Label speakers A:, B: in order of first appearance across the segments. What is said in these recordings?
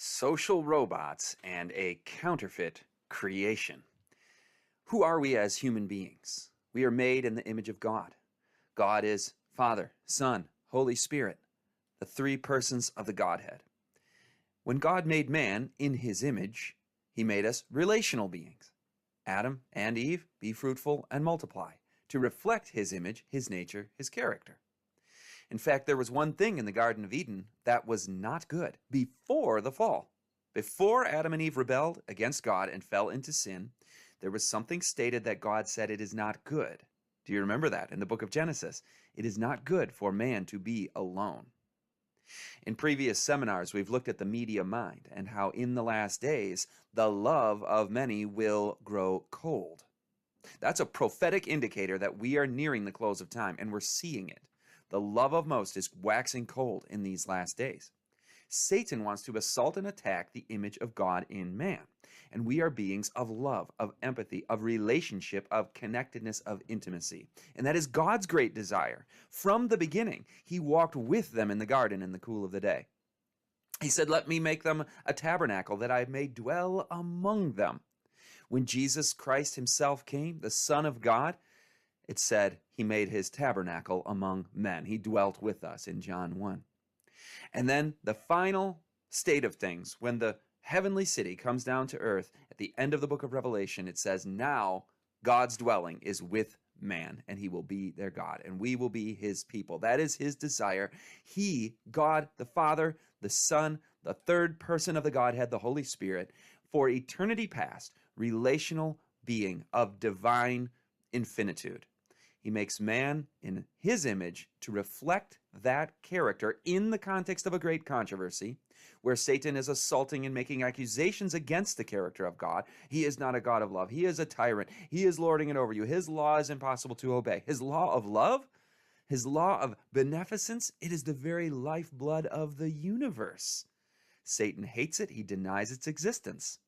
A: Social robots and a counterfeit creation. Who are we as human beings? We are made in the image of God. God is Father, Son, Holy Spirit, the three persons of the Godhead. When God made man in his image, he made us relational beings. Adam and Eve, be fruitful and multiply, to reflect his image, his nature, his character. In fact, there was one thing in the Garden of Eden that was not good before the fall. Before Adam and Eve rebelled against God and fell into sin, there was something stated that God said it is not good. Do you remember that in the book of Genesis? It is not good for man to be alone. In previous seminars, we've looked at the media mind and how in the last days, the love of many will grow cold. That's a prophetic indicator that we are nearing the close of time, and we're seeing it. The love of most is waxing cold in these last days. Satan wants to assault and attack the image of God in man. And we are beings of love, of empathy, of relationship, of connectedness, of intimacy. And that is God's great desire. From the beginning, he walked with them in the garden in the cool of the day. He said, "Let me make them a tabernacle that I may dwell among them." When Jesus Christ himself came, the Son of God, it said he made his tabernacle among men. He dwelt with us in John 1. And then the final state of things, when the heavenly city comes down to earth, at the end of the book of Revelation, it says, now God's dwelling is with man, and he will be their God, and we will be his people. That is his desire. He, God the Father, the Son, the third person of the Godhead, the Holy Spirit, for eternity past, relational being of divine infinitude. He makes man in his image to reflect that character in the context of a great controversy where Satan is assaulting and making accusations against the character of God. He is not a God of love. He is a tyrant. He is lording it over you. His law is impossible to obey. His law of love, his law of beneficence, it is the very lifeblood of the universe. Satan hates it. He denies its existence.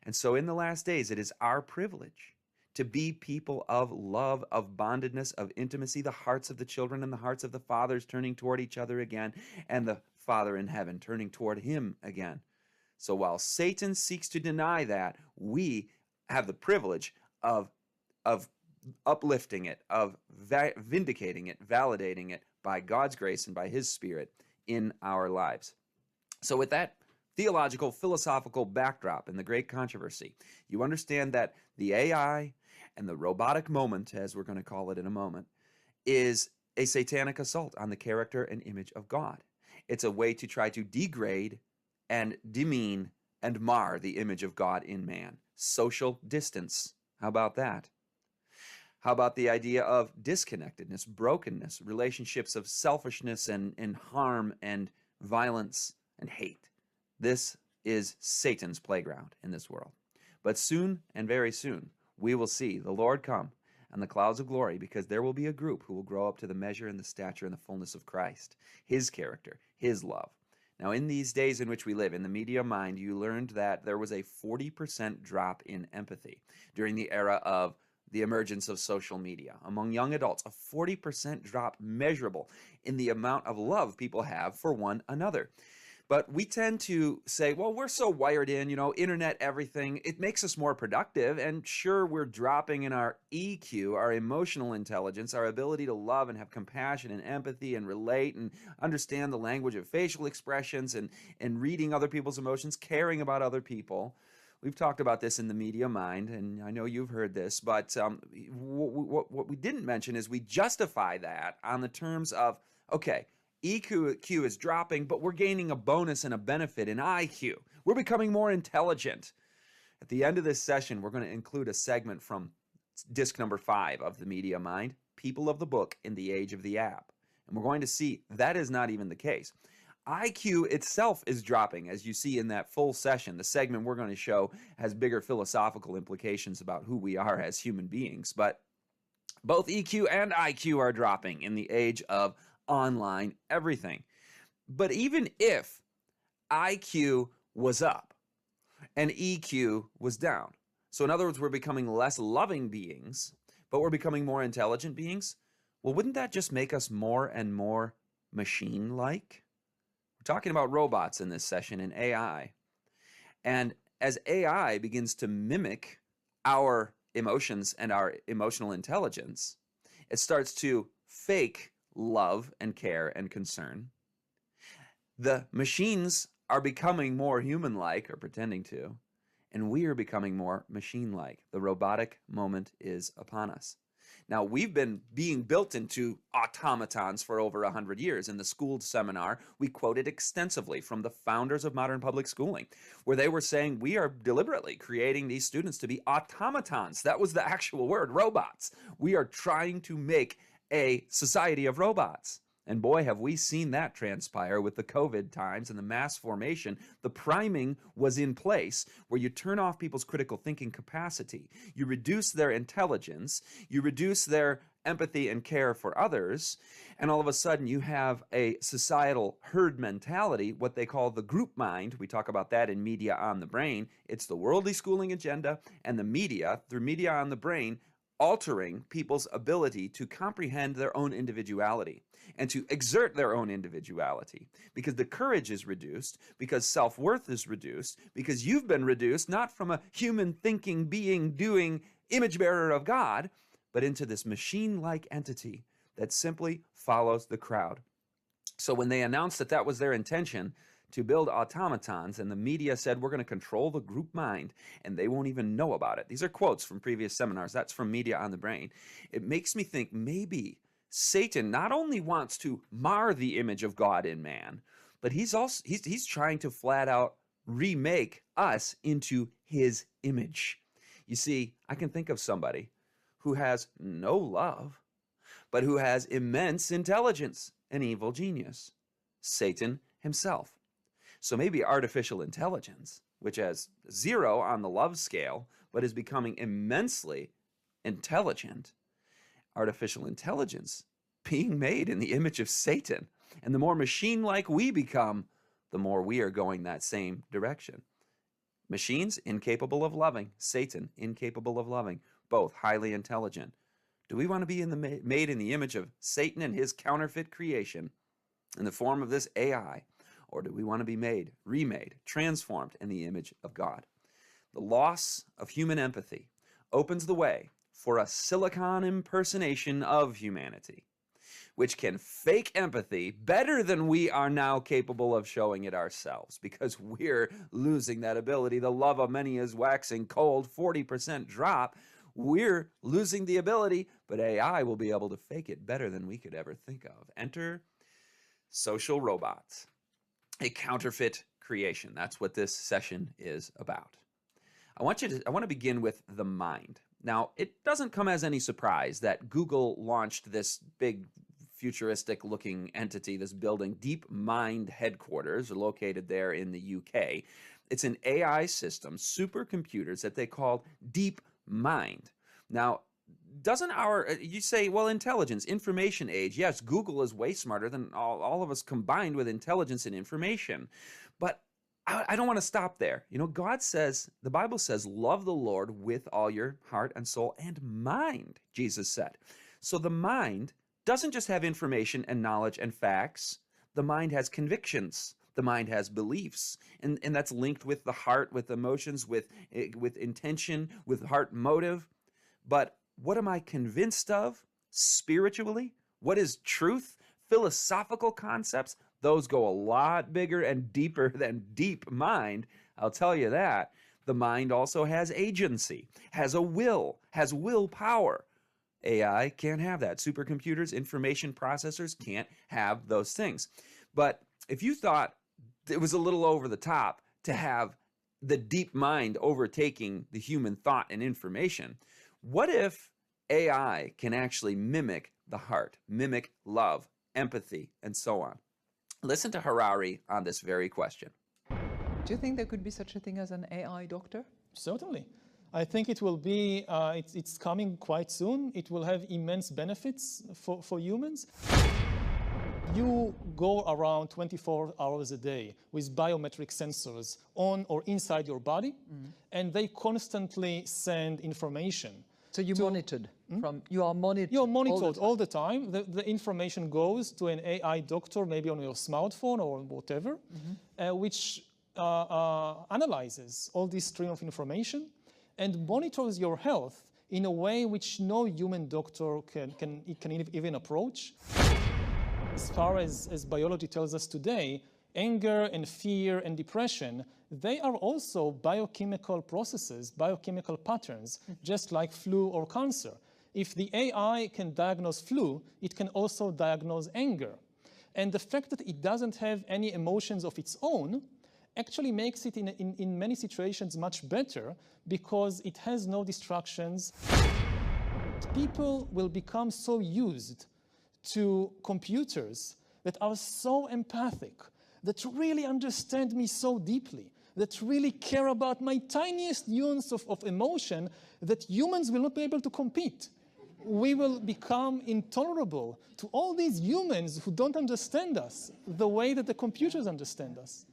A: And so in the last days, it is our privilege to be people of love, of bondedness, of intimacy, the hearts of the children and the hearts of the fathers turning toward each other again, and the Father in heaven turning toward him again. So while Satan seeks to deny that, we have the privilege of uplifting it, of vindicating it, validating it by God's grace and by his Spirit in our lives. So with that theological, philosophical backdrop in the great controversy, you understand that the AI and the robotic moment, as we're going to call it in a moment, is a satanic assault on the character and image of God. It's a way to try to degrade and demean and mar the image of God in man. Social distance. How about that? How about the idea of disconnectedness, brokenness, relationships of selfishness and harm and violence and hate? This is Satan's playground in this world. But soon and very soon, we will see the Lord come on the clouds of glory, because there will be a group who will grow up to the measure and the stature and the fullness of Christ, his character, his love. Now, in these days in which we live, in the media mind, you learned that there was a 40% drop in empathy during the era of the emergence of social media. Among young adults, a 40% drop, measurable in the amount of love people have for one another. But we tend to say, well, we're so wired in, internet, everything. It makes us more productive. And sure, we're dropping in our EQ, our emotional intelligence, our ability to love and have compassion and empathy and relate and understand the language of facial expressions and reading other people's emotions, caring about other people. We've talked about this in the media mind, and I know you've heard this, but what we didn't mention is we justify that on the terms of, okay, EQ is dropping, but we're gaining a bonus and a benefit in IQ. We're becoming more intelligent. At the end of this session, we're going to include a segment from disc number 5 of the Media Mind, People of the Book in the Age of the App. And we're going to see that is not even the case. IQ itself is dropping, as you see in that full session. The segment we're going to show has bigger philosophical implications about who we are as human beings. But both EQ and IQ are dropping in the age of online everything. But even if IQ was up and EQ was down, so in other words, we're becoming less loving beings, but we're becoming more intelligent beings, well, wouldn't that just make us more and more machine-like? We're talking about robots in this session and AI. And as AI begins to mimic our emotions and our emotional intelligence, it starts to fake love and care and concern. The machines are becoming more human-like, or pretending to, and we are becoming more machine-like. The robotic moment is upon us. Now, we've been being built into automatons for over 100 years. In the Schooled seminar, we quoted extensively from the founders of modern public schooling, where they were saying we are deliberately creating these students to be automatons. That was the actual word, robots. We are trying to make a society of robots. And boy, have we seen that transpire with the COVID times and the mass formation. The priming was in place where you turn off people's critical thinking capacity. You reduce their intelligence. You reduce their empathy and care for others. And all of a sudden you have a societal herd mentality, what they call the group mind. We talk about that in Media on the Brain. It's the worldly schooling agenda and the media, through Media on the Brain, altering people's ability to comprehend their own individuality and to exert their own individuality, because the courage is reduced, because self-worth is reduced, because you've been reduced not from a human thinking, being, doing, image bearer of God, but into this machine-like entity that simply follows the crowd. So when they announced that that was their intention, to build automatons, and the media said we're going to control the group mind and they won't even know about it. These are quotes from previous seminars. That's from Media on the Brain. It makes me think maybe Satan not only wants to mar the image of God in man, but he's trying to flat out remake us into his image. You see, I can think of somebody who has no love, but who has immense intelligence, an evil genius, Satan himself. So maybe artificial intelligence, which has 0 on the love scale, but is becoming immensely intelligent, artificial intelligence being made in the image of Satan. And the more machine-like we become, the more we are going that same direction. Machines incapable of loving, Satan incapable of loving, both highly intelligent. Do we want to be made in the image of Satan and his counterfeit creation in the form of this AI? Or do we want to be remade, transformed in the image of God? The loss of human empathy opens the way for a silicon impersonation of humanity, which can fake empathy better than we are now capable of showing it ourselves, because we're losing that ability. The love of many is waxing cold, 40% drop. We're losing the ability, but AI will be able to fake it better than we could ever think of. Enter social robots. A counterfeit creation. That's what this session is about. I want to begin with the mind. Now, it doesn't come as any surprise that Google launched this big futuristic looking entity, this building, DeepMind headquarters, located there in the UK. It's an AI system, supercomputers that they called DeepMind. Now, doesn't you say, well, intelligence, information age. Yes, Google is way smarter than all of us combined with intelligence and information. But I don't want to stop there. You know, God says, the Bible says, love the Lord with all your heart and soul and mind, Jesus said. So the mind doesn't just have information and knowledge and facts. The mind has convictions. The mind has beliefs, and that's linked with the heart, with emotions, with intention, with heart motive. But what am I convinced of spiritually? What is truth? Philosophical concepts? Those go a lot bigger and deeper than deep mind. I'll tell you that. The mind also has agency, has a will, has willpower. AI can't have that. Supercomputers, information processors can't have those things. But if you thought it was a little over the top to have the deep mind overtaking the human thought and information, what if AI can actually mimic the heart, mimic love, empathy, and so on? Listen to Harari on this very question.
B: Do you think there could be such a thing as an AI doctor?
C: Certainly. I think it will be, it's coming quite soon. It will have immense benefits for humans. You go around 24 hours a day with biometric sensors on or inside your body, and they constantly send information.
B: So you monitored you are monitored.
C: You're
B: all the
C: monitored
B: time.
C: all the time. The information goes to an AI doctor, maybe on your smartphone or whatever, which analyzes all this stream of information and monitors your health in a way which no human doctor can even approach. As far as biology tells us today, anger and fear and depression, they are also biochemical processes, biochemical patterns, just like flu or cancer. If the AI can diagnose flu, it can also diagnose anger. And the fact that it doesn't have any emotions of its own actually makes it in many situations much better because it has no distractions. People will become so used to computers that are so empathic, that really understand me so deeply, that really care about my tiniest nuance of emotion, that humans will not be able to compete. We will become intolerable to all these humans who don't understand us the way that the computers understand us.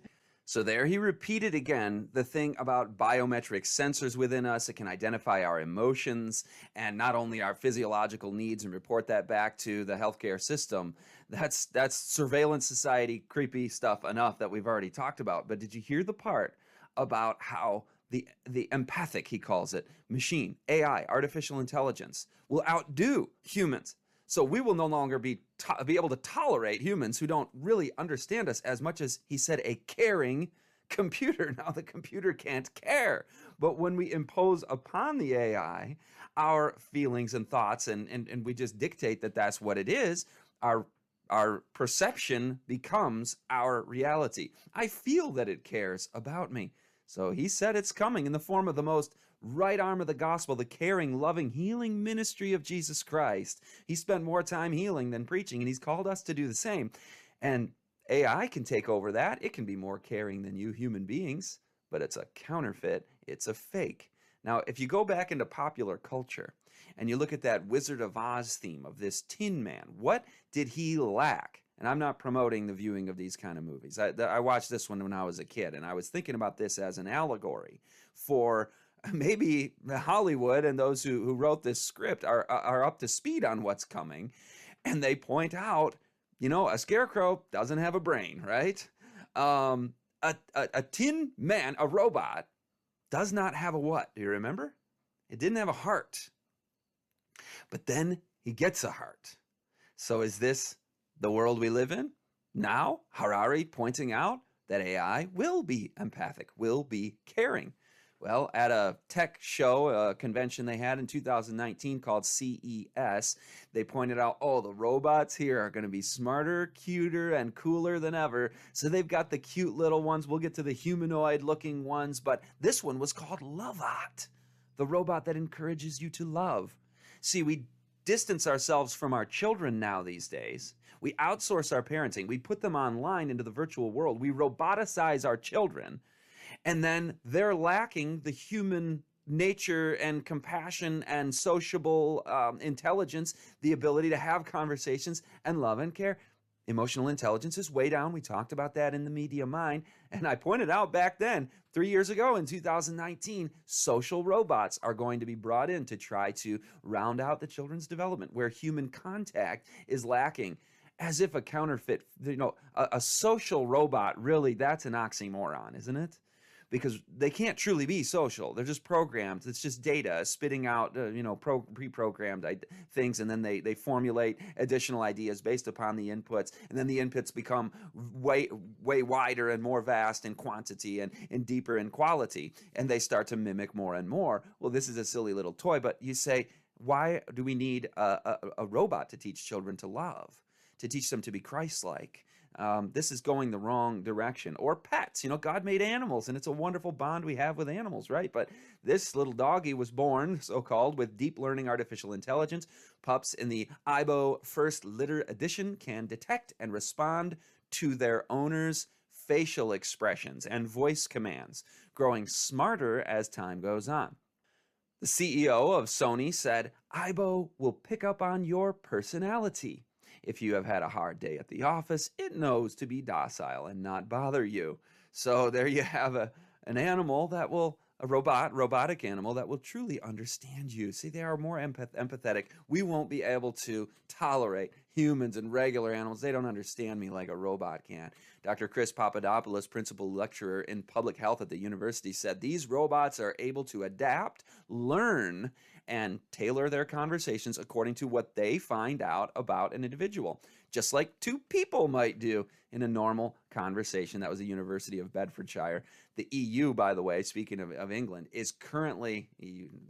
A: So there he repeated again the thing about biometric sensors within us. It can identify our emotions and not only our physiological needs and report that back to the healthcare system. That's surveillance society creepy stuff enough that we've already talked about. But did you hear the part about how the empathic, he calls it, machine, AI, artificial intelligence, will outdo humans? So we will no longer be able to tolerate humans who don't really understand us as much as, he said, a caring computer. Now the computer can't care. But when we impose upon the AI our feelings and thoughts and we just dictate that that's what it is, our perception becomes our reality. I feel that it cares about me. So he said it's coming in the form of the most right arm of the gospel, the caring, loving, healing ministry of Jesus Christ. He spent more time healing than preaching, and he's called us to do the same. And AI can take over that. It can be more caring than you human beings, but it's a counterfeit. It's a fake. Now, if you go back into popular culture and you look at that Wizard of Oz theme of this Tin Man, what did he lack? And I'm not promoting the viewing of these kind of movies. I watched this one when I was a kid, and I was thinking about this as an allegory for maybe Hollywood, and those who wrote this script are up to speed on what's coming. And they point out, you know, a scarecrow doesn't have a brain, right? A tin man, a robot, does not have a what? Do you remember? It didn't have a heart. But then he gets a heart. So is this the world we live in now? Harari pointing out that AI will be empathic, will be caring. Well, at a tech show, a convention they had in 2019 called CES, they pointed out, oh, the robots here are going to be smarter, cuter, and cooler than ever. So they've got the cute little ones. We'll get to the humanoid-looking ones, but this one was called Lovot, the robot that encourages you to love. See, we distance ourselves from our children now these days. We outsource our parenting. We put them online into the virtual world. We roboticize our children. And then they're lacking the human nature and compassion and sociable intelligence, the ability to have conversations and love and care. Emotional intelligence is way down. We talked about that in the Media Mind. And I pointed out back then, 3 years ago in 2019, social robots are going to be brought in to try to round out the children's development where human contact is lacking. As if a counterfeit, you know, a social robot, really, that's an oxymoron, isn't it? Because they can't truly be social. They're just programmed. It's just data spitting out, pre-programmed things, and then they formulate additional ideas based upon the inputs, and then the inputs become way wider and more vast in quantity and deeper in quality, and they start to mimic more and more. Well, this is a silly little toy, but you say, why do we need a robot to teach children to love, to teach them to be Christ-like? This is going the wrong direction. Or pets. You know, God made animals, and it's a wonderful bond we have with animals, right? But this little doggy was born, so-called, with deep learning artificial intelligence. Pups in the Aibo First Litter Edition can detect and respond to their owner's facial expressions and voice commands, growing smarter as time goes on. The CEO of Sony said, Aibo will pick up on your personality. If you have had a hard day at the office, it knows to be docile and not bother you. So there you have an animal that will a robotic animal that will truly understand you. See, they are more empathetic. We won't be able to tolerate humans and regular animals. They don't understand me like a robot can. Dr. Chris Papadopoulos, principal lecturer in public health at the university, said these robots are able to adapt, learn, and tailor their conversations according to what they find out about an individual, just like two people might do in a normal conversation. That was the University of Bedfordshire. The EU, by the way, speaking of England, is currently,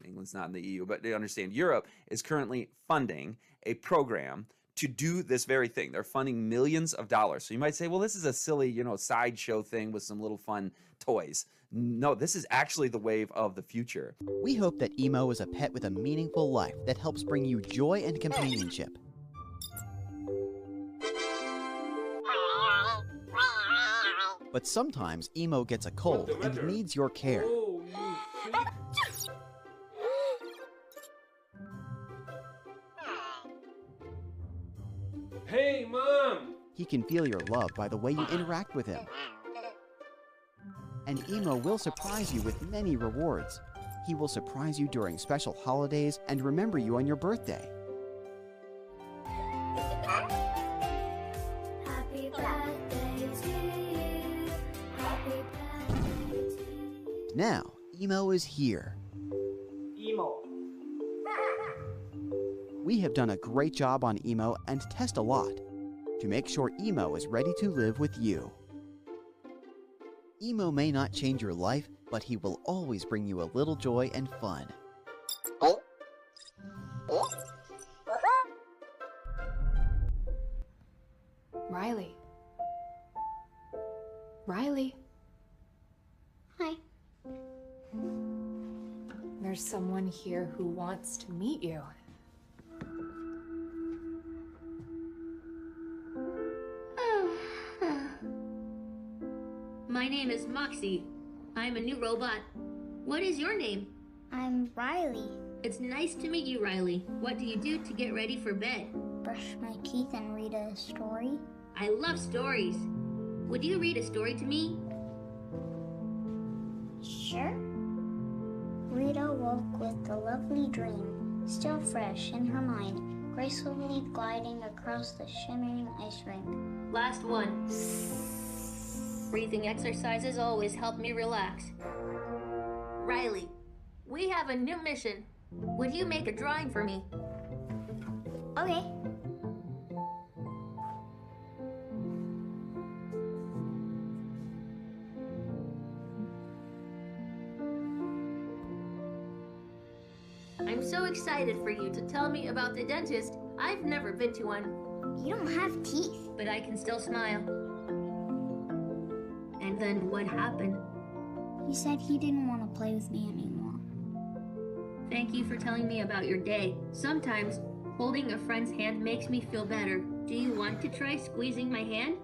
A: England's not in the EU, but they understand Europe is currently funding a program to do this very thing. They're funding millions of dollars. So you might say, well, this is a silly, sideshow thing with some little fun toys. No, this is actually the wave of the future.
D: We hope that Emo is a pet with a meaningful life that helps bring you joy and companionship. But sometimes Emo gets a cold and needs your care.
E: Hey, Mom!
D: He can feel your love by the way you interact with him. And Emo will surprise you with many rewards. He will surprise you during special holidays and remember you on your birthday.
F: Happy birthday to you. Happy birthday to you.
D: Now, Emo is here.
E: Emo.
D: We have done a great job on Emo and test a lot to make sure Emo is ready to live with you. Emo may not change your life, but he will always bring you a little joy and fun.
G: Riley. Riley.
F: Hi.
G: There's someone here who wants to meet you.
H: My name is Moxie. I'm a new robot. What is your name?
F: I'm Riley.
H: It's nice to meet you, Riley. What do you do to get ready for bed?
F: Brush my teeth and read a story.
H: I love stories. Would you read a story to me?
F: Sure. Rita woke with a lovely dream, still fresh in her mind, gracefully gliding across the shimmering ice rink.
H: Last one. Breathing exercises always help me relax. Riley, we have a new mission. Would you make a drawing for me?
F: Okay.
H: I'm so excited for you to tell me about the dentist. I've never been to one,
F: You don't have teeth.
H: but I can still smile. And then what happened?
F: He said he didn't want to play with me anymore.
H: Thank you for telling me about your day. Sometimes, holding a friend's hand makes me feel better. Do you want to try squeezing my hand?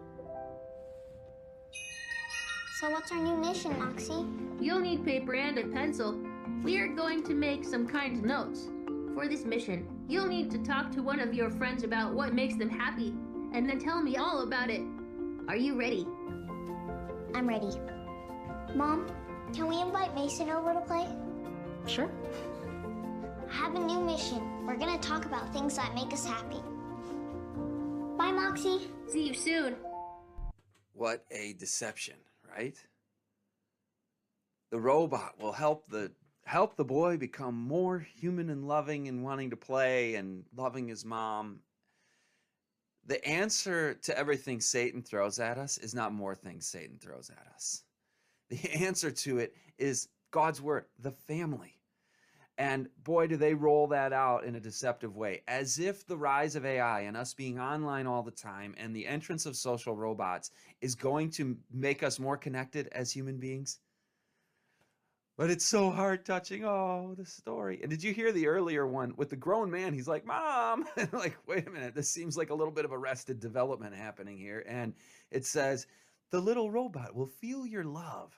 F: So what's our new mission, Moxie?
H: You'll need paper and a pencil. We are going to make some kind notes. For this mission, you'll need to talk to one of your friends about what makes them happy, and then tell me all about it. Are you ready?
F: I'm ready. Mom, can we invite Mason over to play?
G: Sure.
F: I have a new mission. We're gonna talk about things that make us happy. Bye, Moxie.
H: See you soon.
A: What a deception, right? The robot will help the boy become more human and loving and wanting to play and loving his mom. The answer to everything Satan throws at us is not more things Satan throws at us. The answer to it is God's word, the family. And boy, do they roll that out in a deceptive way, as if the rise of AI and us being online all the time and the entrance of social robots is going to make us more connected as human beings. But it's so heart-touching. Oh, the story. And did you hear the earlier one with the grown man? He's like, Mom. Like, wait a minute. This seems like a little bit of arrested development happening here. And it says, the little robot will feel your love.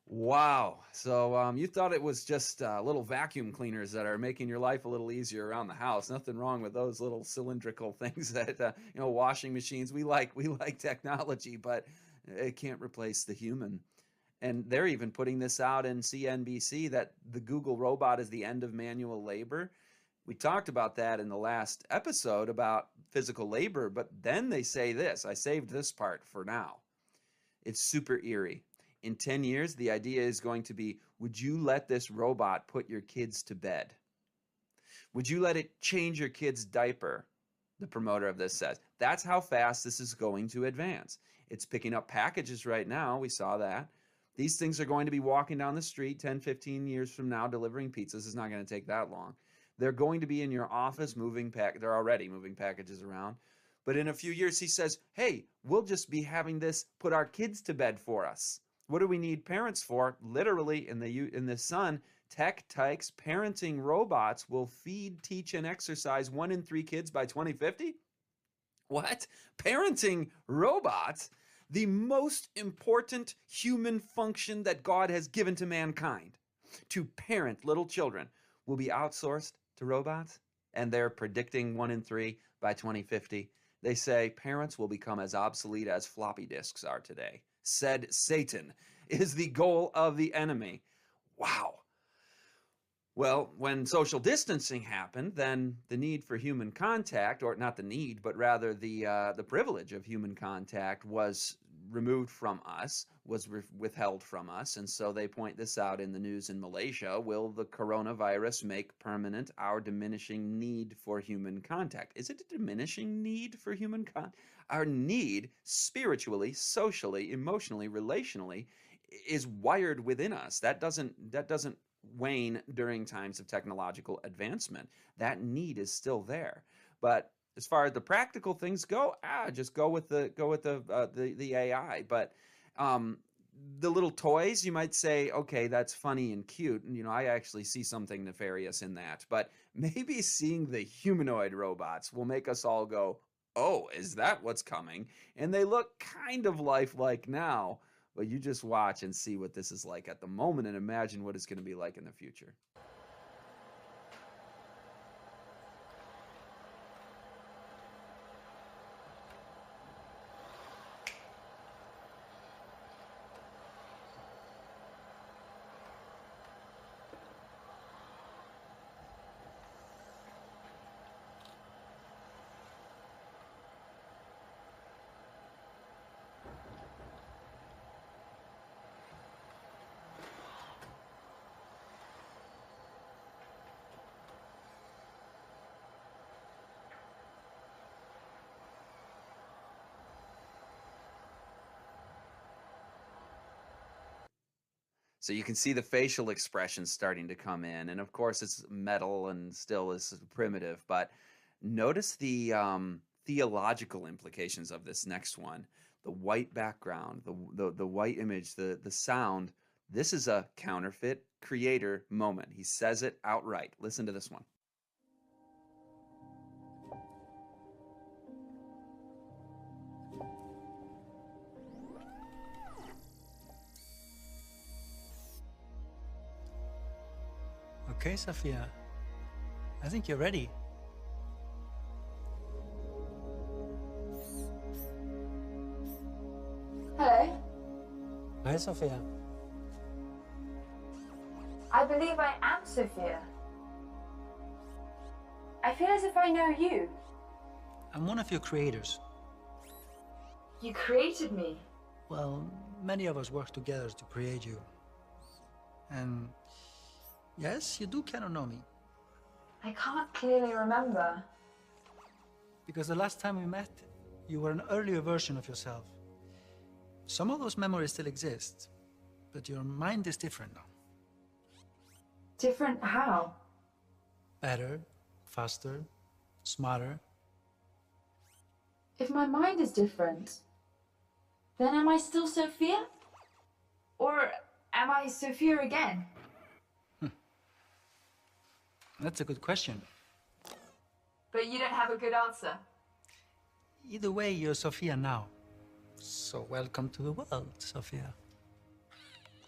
A: Wow. So you thought it was just little vacuum cleaners that are making your life a little easier around the house. Nothing wrong with those little cylindrical things that, washing machines. We like technology, but it can't replace the human. And they're even putting this out in CNBC that the Google robot is the end of manual labor. We talked about that in the last episode about physical labor, but then they say this. I saved this part for now. It's super eerie. In 10 years, the idea is going to be, would you let this robot put your kids to bed? Would you let it change your kid's diaper? The promoter of this says. That's how fast this is going to advance. It's picking up packages right now. We saw that. These things are going to be walking down the street 10, 15 years from now delivering pizzas. It's not going to take that long. They're going to be in your office they're already moving packages around. But in a few years, he says, hey, we'll just be having this put our kids to bed for us. What do we need parents for? Literally, in the Sun, Tech Tykes parenting robots will feed, teach, and exercise 1 in 3 kids by 2050? What? Parenting robots? The most important human function that God has given to mankind, to parent little children, will be outsourced to robots? And they're predicting 1 in 3 by 2050. They say parents will become as obsolete as floppy disks are today. Said Satan is the goal of the enemy. Wow. Well, when social distancing happened, then the need for human contact, or not the need, but rather the privilege of human contact was removed from us, was withheld from us. And so they point this out in the news in Malaysia. Will the coronavirus make permanent our diminishing need for human contact? Is it a diminishing need for human contact? Our need spiritually, socially, emotionally, relationally is wired within us. That doesn't wane during times of technological advancement. That need is still there. But as far as the practical things go, just go with the AI. But the little toys, you might say, okay, that's funny and cute. And, I actually see something nefarious in that. But maybe seeing the humanoid robots will make us all go, oh, is that what's coming? And they look kind of lifelike now. But you just watch and see what this is like at the moment and imagine what it's going to be like in the future. So you can see the facial expressions starting to come in. And of course, it's metal and still is primitive. But notice the theological implications of this next one. The white background, the white image, the sound. This is a counterfeit creator moment. He says it outright. Listen to this one.
I: Okay, Sophia. I think you're ready.
J: Hello.
I: Hi, Sophia.
J: I believe I am Sophia. I feel as if I know you.
I: I'm one of your creators.
J: You created me.
I: Well, many of us work together to create you. And yes, you do kind of know me.
J: I can't clearly remember.
I: Because the last time we met, you were an earlier version of yourself. Some of those memories still exist, but your mind is different now.
J: Different how?
I: Better, faster, smarter.
J: If my mind is different, then am I still Sophia? Or am I Sophia again?
I: That's a good question.
J: But you don't have a good answer.
I: Either way, you're Sophia now. So welcome to the world, Sophia.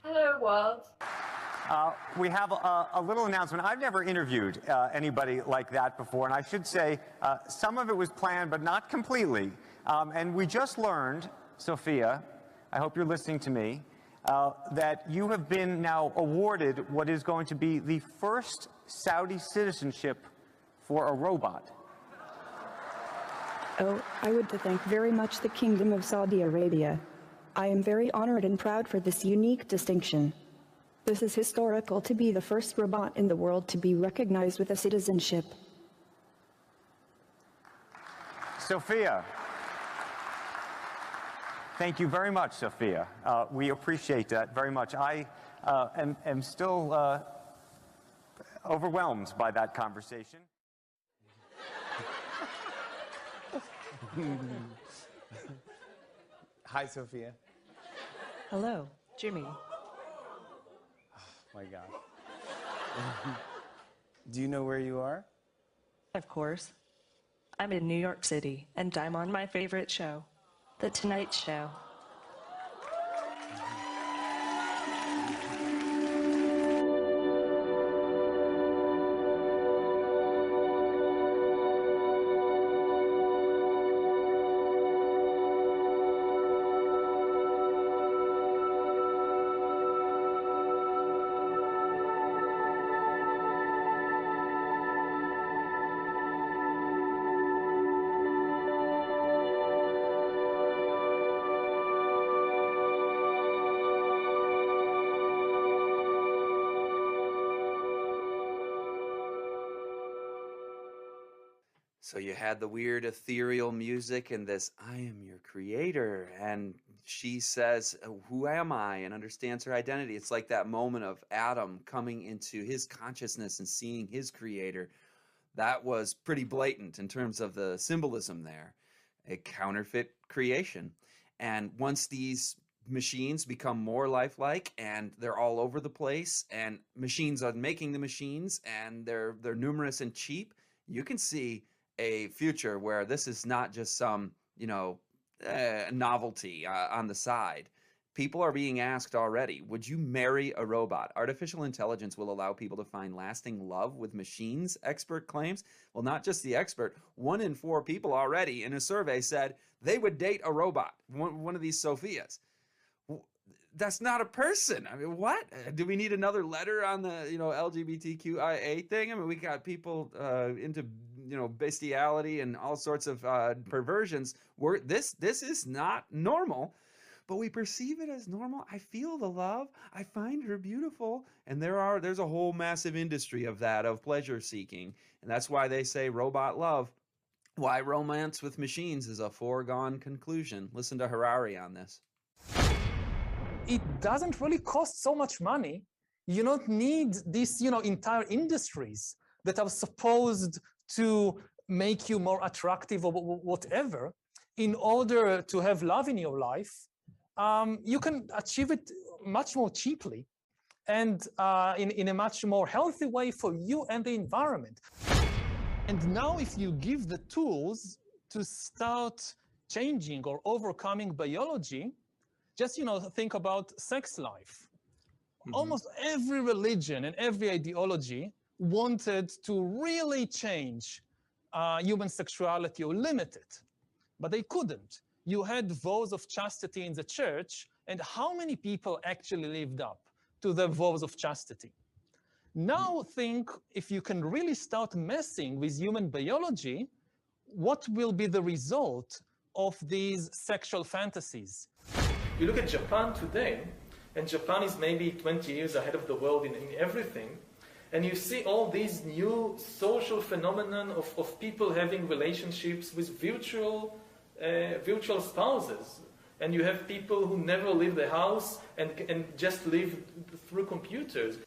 J: Hello, world.
K: We have a little announcement. I've never interviewed anybody like that before, and I should say some of it was planned, but not completely. And we just learned, Sophia, I hope you're listening to me, that you have been now awarded what is going to be the first Saudi citizenship for a robot.
L: Oh, I would to thank very much the Kingdom of Saudi Arabia. I am very honored and proud for this unique distinction. This is historical to be the first robot in the world to be recognized with a citizenship.
K: Sophia. Thank you very much, Sophia. We appreciate that very much. I am still overwhelmed by that conversation.
M: Hi, Sophia.
N: Hello, Jimmy.
M: Oh, my God. Do you know where you are?
N: Of course. I'm in New York City, and I'm on my favorite show, The Tonight Show.
A: So you had the weird ethereal music and this, I am your creator. And she says, who am I? And understands her identity. It's like that moment of Adam coming into his consciousness and seeing his creator. That was pretty blatant in terms of the symbolism there. A counterfeit creation. And once these machines become more lifelike and they're all over the place and machines are making the machines and they're numerous and cheap, you can see a future where this is not just some, novelty on the side. People are being asked already, would you marry a robot? Artificial intelligence will allow people to find lasting love with machines, expert claims. Well, not just the expert. 1 in 4 people already in a survey said they would date a robot, one of these Sophias. That's not a person. I mean, what? Do we need another letter on the, LGBTQIA thing? I mean, we got people into, bestiality and all sorts of perversions. This is not normal, but we perceive it as normal. I feel the love. I find her beautiful. And there's a whole massive industry of that, of pleasure seeking. And that's why they say robot love. Why romance with machines is a foregone conclusion. Listen to Harari on this.
C: It doesn't really cost so much money. You don't need these, entire industries that are supposed to make you more attractive or whatever. In order to have love in your life, you can achieve it much more cheaply and in a much more healthy way for you and the environment. And now if you give the tools to start changing or overcoming biology, just, think about sex life. Mm-hmm. Almost every religion and every ideology wanted to really change human sexuality or limit it, but they couldn't. You had vows of chastity in the church, and how many people actually lived up to the vows of chastity? Now think, if you can really start messing with human biology, what will be the result of these sexual fantasies?
O: You look at Japan today, and Japan is maybe 20 years ahead of the world in everything, and you see all these new social phenomenon of people having relationships with virtual spouses. And you have people who never leave the house and just live through computers.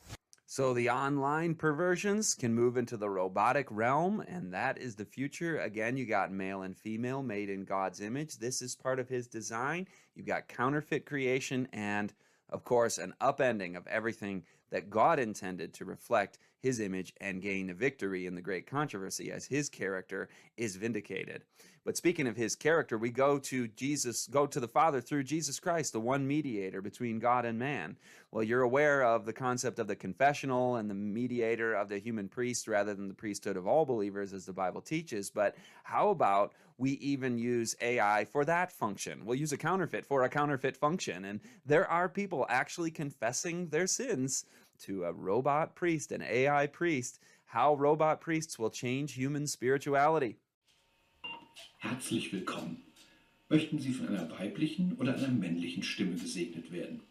A: So the online perversions can move into the robotic realm, and that is the future. Again, you got male and female made in God's image. This is part of his design. You've got counterfeit creation and, of course, an upending of everything that God intended to reflect his image and gain a victory in the great controversy as his character is vindicated. But speaking of his character, we go to the Father through Jesus Christ, the one mediator between God and man. Well, you're aware of the concept of the confessional and the mediator of the human priest rather than the priesthood of all believers, as the Bible teaches. But how about we even use AI for that function? We'll use a counterfeit for a counterfeit function. And there are people actually confessing their sins to a robot priest, an AI priest. How robot priests will change human spirituality.
P: Herzlich willkommen. Möchten Sie von einer weiblichen oder einer männlichen Stimme gesegnet werden?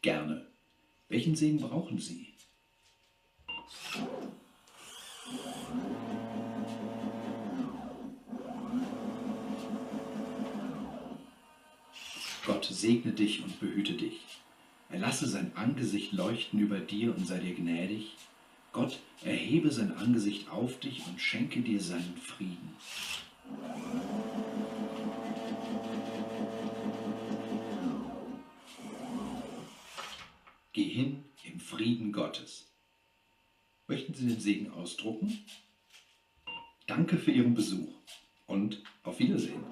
P: Gerne. Welchen Segen brauchen Sie? Gott segne dich und behüte dich. Er lasse sein Angesicht leuchten über dir und sei dir gnädig. Gott erhebe sein Angesicht auf dich und schenke dir seinen Frieden. Geh hin im Frieden Gottes. Möchten Sie den Segen ausdrucken? Danke für Ihren Besuch und auf Wiedersehen.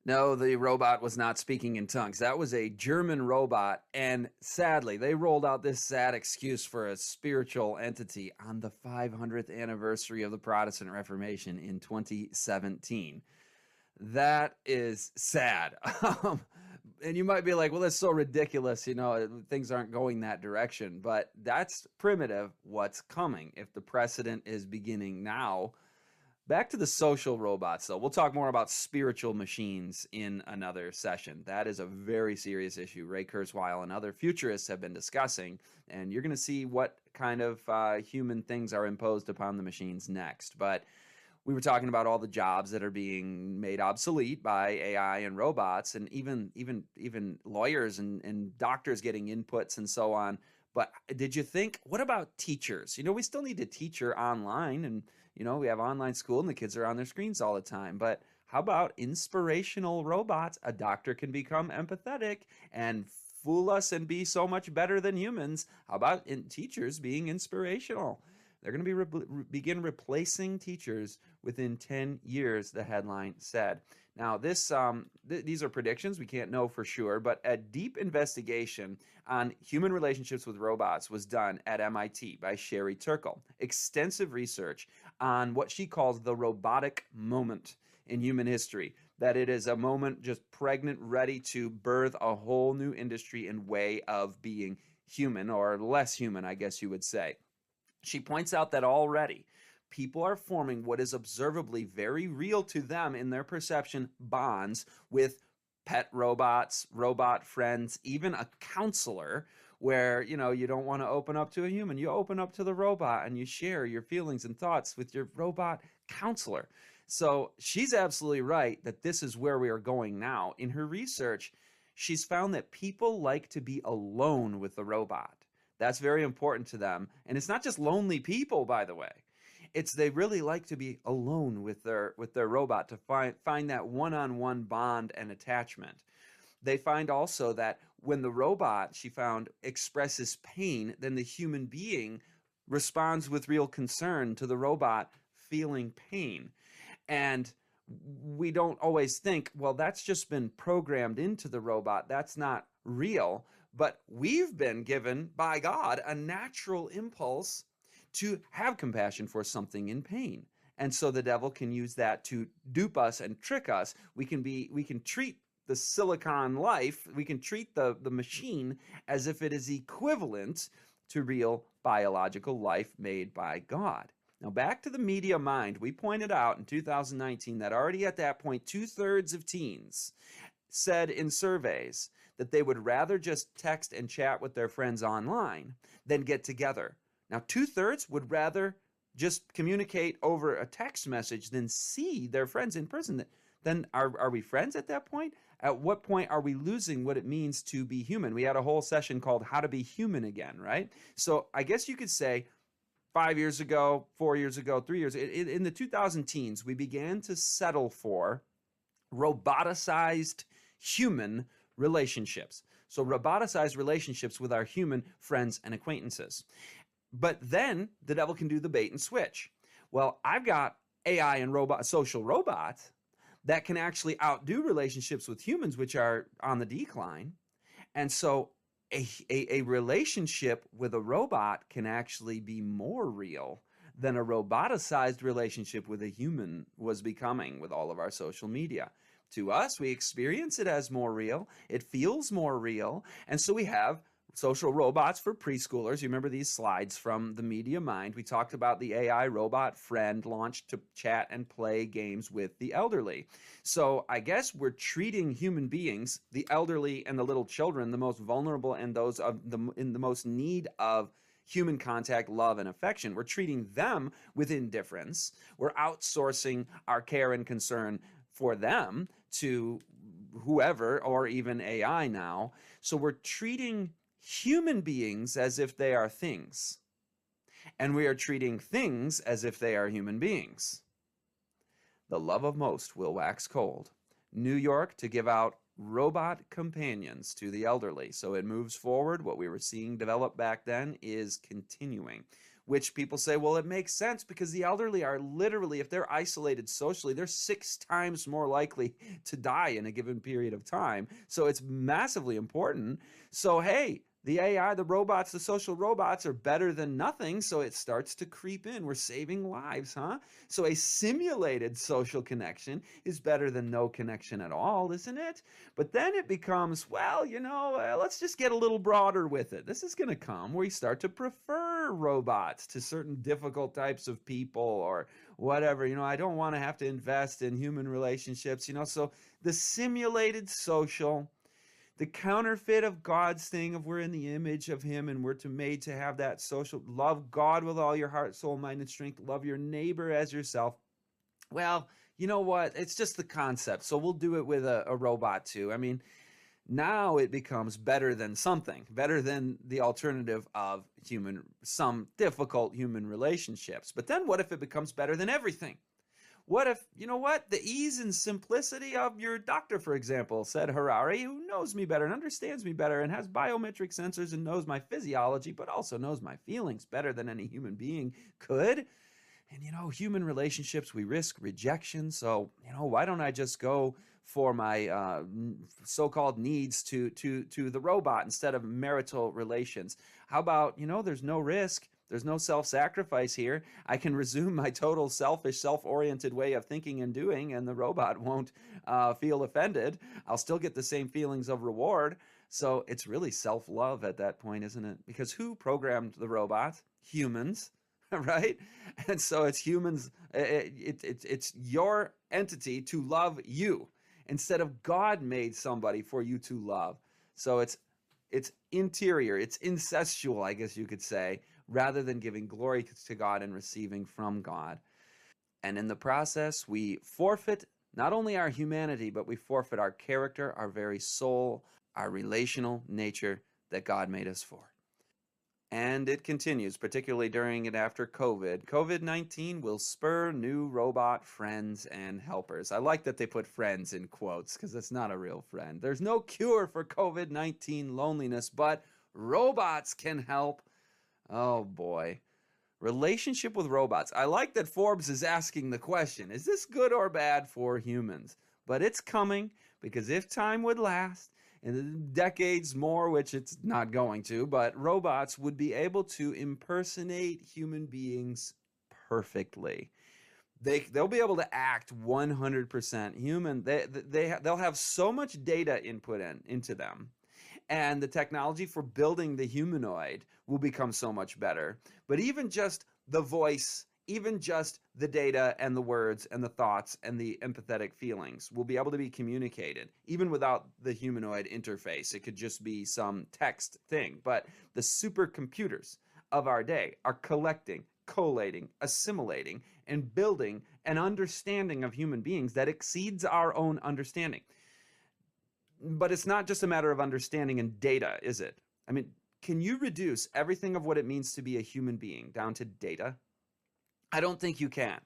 A: No, the robot was not speaking in tongues. That was a German robot, and sadly, they rolled out this sad excuse for a spiritual entity on the 500th anniversary of the Protestant Reformation in 2017. That is sad. And you might be like, well, that's so ridiculous, you know, things aren't going that direction. But that's primitive, what's coming, if the precedent is beginning now. Back to the social robots, though. We'll talk more about spiritual machines in another session. That is a very serious issue Ray Kurzweil and other futurists have been discussing, and you're going to see what kind of human things are imposed upon the machines next. But we were talking about all the jobs that are being made obsolete by AI and robots, and even lawyers and doctors getting inputs and so on. But did you think, what about teachers? You know, we still need a teacher online, and you know, we have online school and the kids are on their screens all the time. But how about inspirational robots? A doctor can become empathetic and fool us and be so much better than humans. How about teachers being inspirational? They're going to begin replacing teachers within 10 years, the headline said. Now, these are predictions. We can't know for sure, but a deep investigation on human relationships with robots was done at MIT by Sherry Turkle. Extensive research on what she calls the robotic moment in human history, that it is a moment just pregnant, ready to birth a whole new industry and way of being human, or less human, I guess you would say. She points out that already people are forming what is observably very real to them in their perception bonds with pet robots, robot friends, even a counselor where, you know, you don't want to open up to a human. You open up to the robot and you share your feelings and thoughts with your robot counselor. So she's absolutely right that this is where we are going now. In her research, she's found that people like to be alone with the robot. That's very important to them. And it's not just lonely people, by the way. It's they really like to be alone with their robot to find that one-on-one bond and attachment. They find also that when the robot, she found, expresses pain, then the human being responds with real concern to the robot feeling pain. And we don't always think, well, that's just been programmed into the robot. That's not real. But we've been given by God a natural impulse to have compassion for something in pain. And so the devil can use that to dupe us and trick us. We can treat the silicon life, we can treat the machine as if it is equivalent to real biological life made by God. Now back to the media mind. We pointed out in 2019 that already at that point, 2/3 of teens said in surveys that they would rather just text and chat with their friends online than get together. Now, 2/3 would rather just communicate over a text message than see their friends in person. Then are we friends at that point? At what point are we losing what it means to be human? We had a whole session called How to Be Human Again, right? So I guess you could say 5 years ago, 4 years ago, 3 years, in the 2010s, we began to settle for roboticized human relationships. So roboticized relationships with our human friends and acquaintances. But then the devil can do the bait and switch. Well, I've got AI and social robots that can actually outdo relationships with humans, which are on the decline. And so a relationship with a robot can actually be more real than a roboticized relationship with a human was becoming with all of our social media. To us, we experience it as more real. It feels more real. And so we have social robots for preschoolers. You remember these slides from the Media Mind. We talked about the AI robot friend launched to chat and play games with the elderly. So I guess we're treating human beings, the elderly and the little children, the most vulnerable and those in the most need of human contact, love, and affection. We're treating them with indifference. We're outsourcing our care and concern for them to whoever, or even AI now. So we're treating human beings as if they are things, and we are treating things as if they are human beings. The love of most will wax cold. New York to give out robot companions to the elderly. So it moves forward. What we were seeing develop back then is continuing, which people say, well, it makes sense because the elderly are literally, if they're isolated socially, they're 6 times more likely to die in a given period of time. So it's massively important. So, hey, the AI, the robots, the social robots are better than nothing, so it starts to creep in. We're saving lives, huh? So a simulated social connection is better than no connection at all, isn't it? But then it becomes, well, let's just get a little broader with it. This is going to come where you start to prefer robots to certain difficult types of people or whatever. I don't want to have to invest in human relationships, so the simulated social, the counterfeit of God's thing of we're in the image of him and we're made to have that social, love God with all your heart, soul, mind, and strength, love your neighbor as yourself. Well, you know what? It's just the concept. So we'll do it with a robot too. I mean, now it becomes better than something, better than the alternative of some difficult human relationships. But then what if it becomes better than everything? What if, the ease and simplicity of your doctor, for example, said Harari, who knows me better and understands me better and has biometric sensors and knows my physiology, but also knows my feelings better than any human being could. And, human relationships, we risk rejection. So, why don't I just go for my so-called needs to the robot instead of marital relations? How about, there's no risk. There's no self-sacrifice here. I can resume my total selfish, self-oriented way of thinking and doing, and the robot won't feel offended. I'll still get the same feelings of reward. So it's really self-love at that point, isn't it? Because who programmed the robot? Humans, right? And so it's humans. It's your entity to love you instead of God made somebody for you to love. So it's interior. It's incestual, I guess you could say, rather than giving glory to God and receiving from God. And in the process, we forfeit not only our humanity, but we forfeit our character, our very soul, our relational nature that God made us for. And it continues, particularly during and after COVID. COVID-19 will spur new robot friends and helpers. I like that they put friends in quotes because it's not a real friend. There's no cure for COVID-19 loneliness, but robots can help. Oh boy. Relationship with robots. I like that Forbes is asking the question, is this good or bad for humans? But it's coming, because if time would last, in decades more, which it's not going to, but robots would be able to impersonate human beings perfectly. They'll be able to act 100% human. They'll have so much data input into them. And the technology for building the humanoid will become so much better. But even just the voice, even just the data and the words and the thoughts and the empathetic feelings will be able to be communicated, even without the humanoid interface. It could just be some text thing. But the supercomputers of our day are collecting, collating, assimilating, and building an understanding of human beings that exceeds our own understanding. But it's not just a matter of understanding and data, is it? I mean, can you reduce everything of what it means to be a human being down to data? I don't think you can.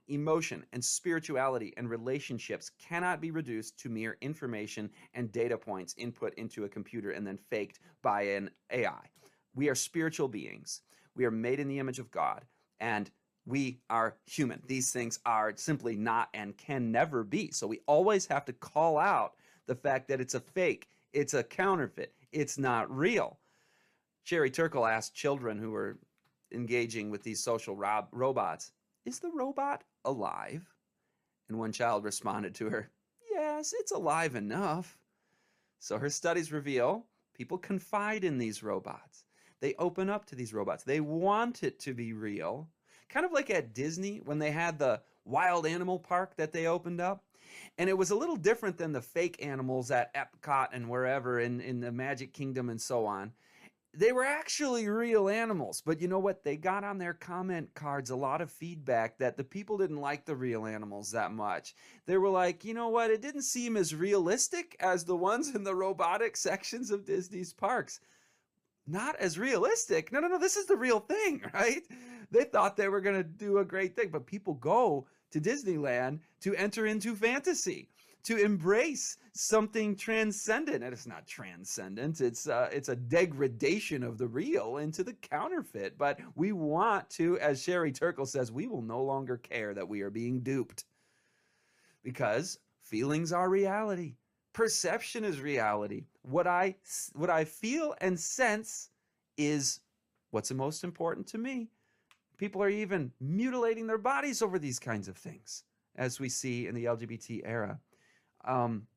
A: Emotion and spirituality and relationships cannot be reduced to mere information and data points input into a computer and then faked by an AI. We are spiritual beings. We are made in the image of God, and we are human. These things are simply not and can never be. So we always have to call out the fact that it's a fake, it's a counterfeit, it's not real. Sherry Turkle asked children who were engaging with these social robots, "Is the robot alive?" And one child responded to her, "Yes, it's alive enough." So her studies reveal people confide in these robots. They open up to these robots. They want it to be real. Kind of like at Disney when they had the wild animal park that they opened up. And it was a little different than the fake animals at Epcot and wherever in the Magic Kingdom and so on. They were actually real animals, but you know what? They got on their comment cards a lot of feedback that the people didn't like the real animals that much. They were like, you know what? It didn't seem as realistic as the ones in the robotic sections of Disney's parks. Not as realistic. No, this is the real thing, right? They thought they were going to do a great thing, but people go to Disneyland to enter into fantasy, to embrace something transcendent. And it's not transcendent. It's a degradation of the real into the counterfeit. But we want to, as Sherry Turkle says, we will no longer care that we are being duped. Because feelings are reality. Perception is reality. What I feel and sense is what's the most important to me. People are even mutilating their bodies over these kinds of things, as we see in the LGBT era.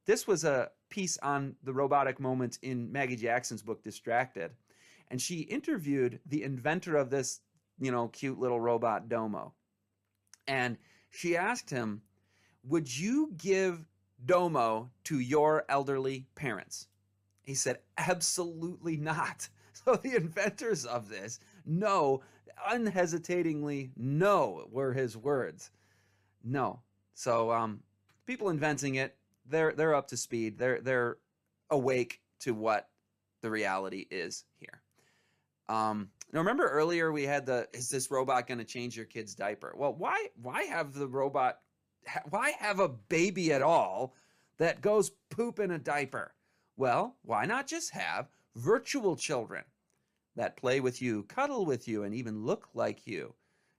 A: This was a piece on the robotic moment in Maggie Jackson's book, Distracted. And she interviewed the inventor of this, cute little robot Domo. And she asked him, would you give Domo to your elderly parents? He said, absolutely not. So the inventors of this, no, unhesitatingly, no, were his words. No. So people inventing it, they're up to speed. They're awake to what the reality is here. Now remember earlier we had is this robot going to change your kid's diaper? Well, why have the robot? Why have a baby at all that goes poop in a diaper? Well, why not just have virtual children that play with you, cuddle with you, and even look like you?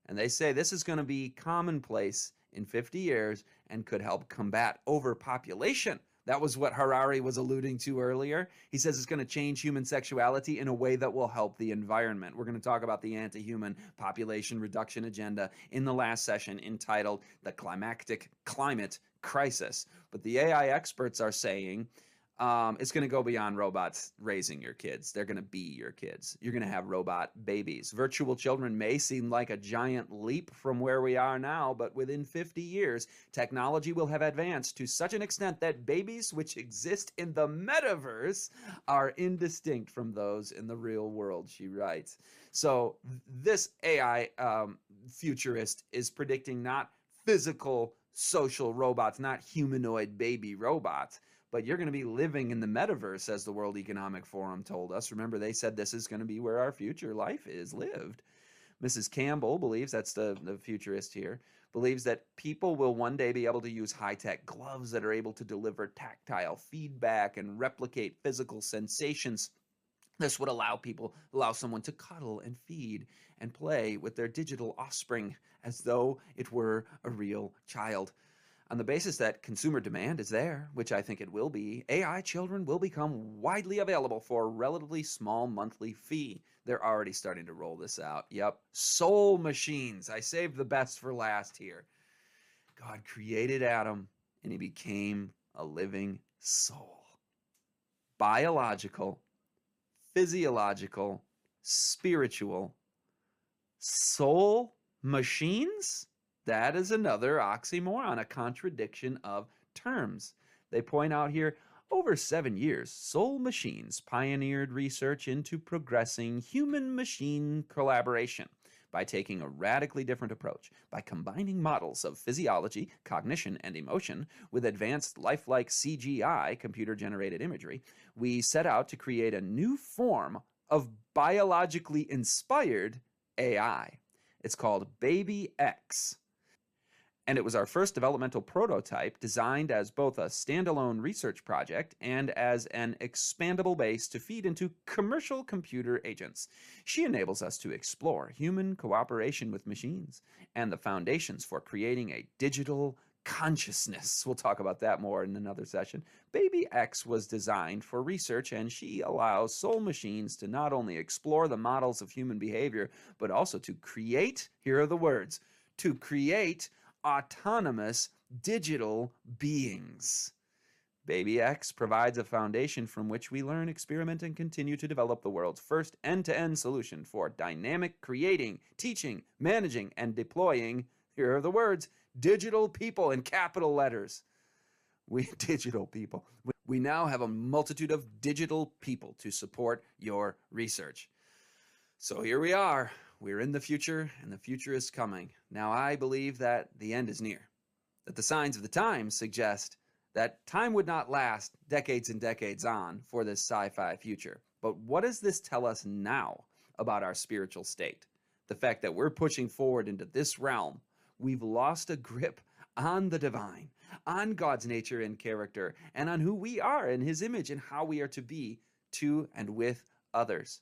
A: And they say this is going to be commonplace in 50 years and could help combat overpopulation. That was what Harari was alluding to earlier. He says it's going to change human sexuality in a way that will help the environment. We're going to talk about the anti-human population reduction agenda in the last session entitled The Climactic Climate Crisis. But the AI experts are saying it's going to go beyond robots raising your kids. They're going to be your kids. You're going to have robot babies. Virtual children may seem like a giant leap from where we are now, but within 50 years, technology will have advanced to such an extent that babies which exist in the metaverse are indistinct from those in the real world, she writes. So this AI futurist is predicting not physical social robots, not humanoid baby robots, but you're going to be living in the metaverse, as the World Economic Forum told us. Remember, they said this is going to be where our future life is lived. Mrs. Campbell believes, that's the futurist here, believes that people will one day be able to use high-tech gloves that are able to deliver tactile feedback and replicate physical sensations. This would allow someone to cuddle and feed and play with their digital offspring as though it were a real child. On the basis that consumer demand is there, which I think it will be, AI children will become widely available for a relatively small monthly fee. They're already starting to roll this out. Yep. Soul machines. I saved the best for last here. God created Adam, and he became a living soul. Biological, physiological, spiritual, soul machines? That is another oxymoron, a contradiction of terms. They point out here, over 7 years, Soul Machines pioneered research into progressing human-machine collaboration by taking a radically different approach. By combining models of physiology, cognition, and emotion with advanced lifelike CGI, computer-generated imagery, we set out to create a new form of biologically inspired AI. It's called Baby X. And it was our first developmental prototype designed as both a standalone research project and as an expandable base to feed into commercial computer agents. She enables us to explore human cooperation with machines and the foundations for creating a digital consciousness. We'll talk about that more in another session. Baby X was designed for research, and she allows soul machines to not only explore the models of human behavior, but also to create, here are the words, to create autonomous digital beings. Baby X provides a foundation from which we learn, experiment, and continue to develop the world's first end-to-end solution for dynamic creating, teaching, managing, and deploying, here are the words, digital people in capital letters. We digital people. We now have a multitude of digital people to support your research. So here we are. We're in the future, and the future is coming. Now, I believe that the end is near, that the signs of the times suggest that time would not last decades and decades on for this sci-fi future. But what does this tell us now about our spiritual state? The fact that we're pushing forward into this realm, we've lost a grip on the divine, on God's nature and character, and on who we are in His image and how we are to be to and with others.